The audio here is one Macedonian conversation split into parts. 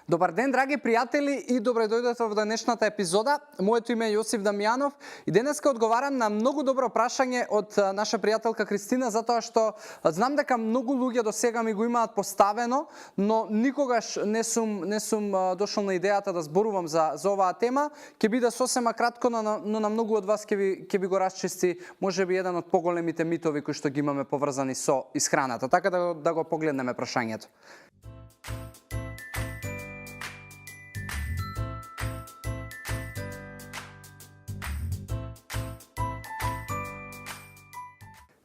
Добар ден, драги пријатели, и добре дојдете во денешната епизода. Моето име е Јосиф Дамјанов и денеска одговарам на многу добро прашање од наша пријателка Кристина, затоа што знам дека многу луѓе до сега ми го имаат поставено, но никогаш не сум дошол на идејата да зборувам за оваа тема. Ќе биде сосема кратко, но на многу од вас ќе би го расчисти можеби еден од поголемите митови кои што ги имаме поврзани со исхраната. Така да го погледнеме прашањето.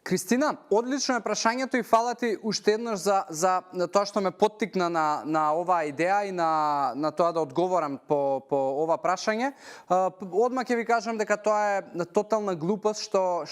Кристина, одлично е прашањето и фала ти уште еднаш за тоа што ме поттикна на оваа идеја и на тоа да одговорам по ова прашање. Одма ќе ви кажам дека тоа е тотална глупост што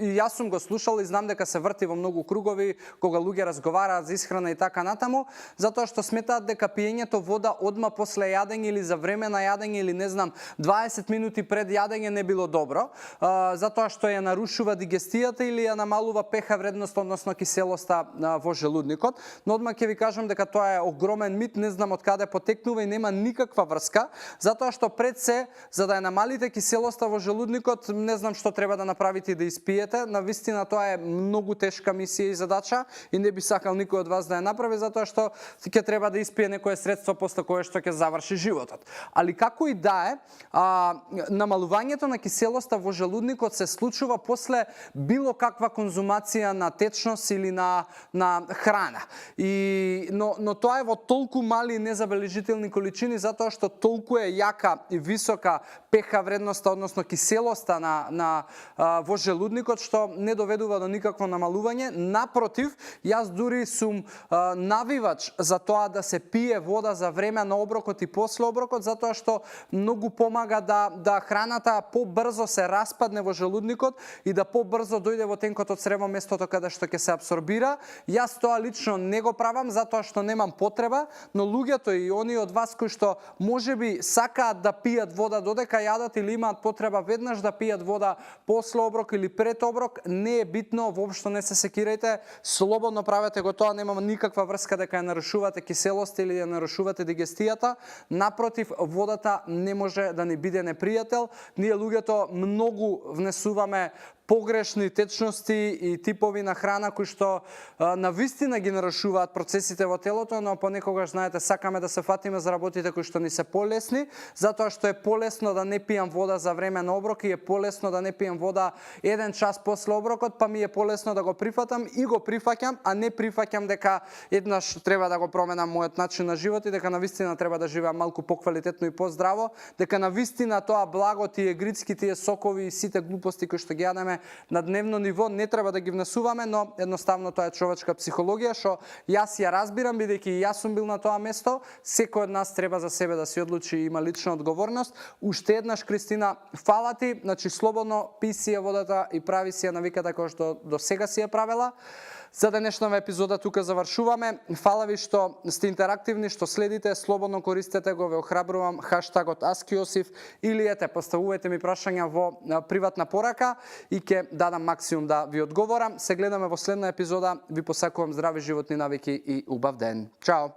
и јас сум го слушал и знам дека се врти во многу кругови кога луѓе разговараат за исхрана и така натаму, затоа што сметаат дека пиењето вода одма после јадење или за време на јадење или не знам 20 минути пред јадење не било добро, затоа што ја нарушува дигестијата или ја намалува pH вредност, односно киселоста во желудникот. Но одма ќе ви кажам дека тоа е огромен мит, не знам од каде потекнува и нема никаква врска, затоа што пред се, за да ја намалите киселоста во желудникот, не знам што треба да направите и да испиете. Навистина тоа е многу тешка мисија и задача и не би сакал никој од вас да ја направи, затоа што ќе треба да испие некое средство после кое што ќе заврши животот. Али како и да е, намалувањето на киселоста во желудникот се случува после било каква конзумација на течност или на храна. Но тоа е во толку мали и незабележителни количини, затоа што толку е јака и висока pH вредноста, односно киселоста во желудникот, што не доведува до никакво намалување. Напротив, јас дури сум навивач за тоа да се пие вода за време на оброкот и после оброкот, затоа што многу помага да храната побрзо се распадне во желудникот и да побрзо дојде во тенкото црево, местото каде што ќе се абсорбира. Јас тоа лично не го правам затоа што немам потреба, но луѓето и оние од вас кои што можеби сакаат да пијат вода додека јадат или имаат потреба веднаш да пијат вода после оброк или пред оброк, не е битно, воопшто не се секирајте, слободно правете го тоа, нема никаква врска дека ја нарушувате киселост или ја нарушувате дигестијата. Напротив, водата не може да ни биде непријател. Ние луѓето многу внесуваме погрешни течности и типови на храна кои што навистина ги нарушуваат процесите во телото, но понекогаш, знаете, сакаме да се фатиме за работите кои што ни се полесни, затоа што е полесно да не пијам вода за време на оброк и е полесно да не пијам вода 1 час после оброкот, па ми е полесно да го прифатам и го прифаќам, а не прифаќам дека еднаш треба да го променам мојот начин на живот и дека навистина треба да живеам малку поквалитетно и поздраво, дека навистина тоа благо, тие грицки, тие сокови и сите глупости кои што ги јадеме на дневно ниво не треба да ги внесуваме, но едноставно тоа е човечка психологија што јас ја разбирам, бидејќи и јас сум бил на тоа место. Секој од нас треба за себе да се одлучи и има лична одговорност. Уште еднаш, Кристина, фала ти, значи слободно пи си ја водата и прави си ја навиката која што до сега си ја правела. За денешната епизода тука завршуваме. Фала ви што сте интерактивни, што следите, слободно користете го, ве охрабрувам хаштагот #AskJosif или поставувајте ми прашања во приватна порака и ќе дадам максимум да ви одговорам. Се гледаме во следна епизода. Ви посакувам здрави животни навики и убав ден. Чао!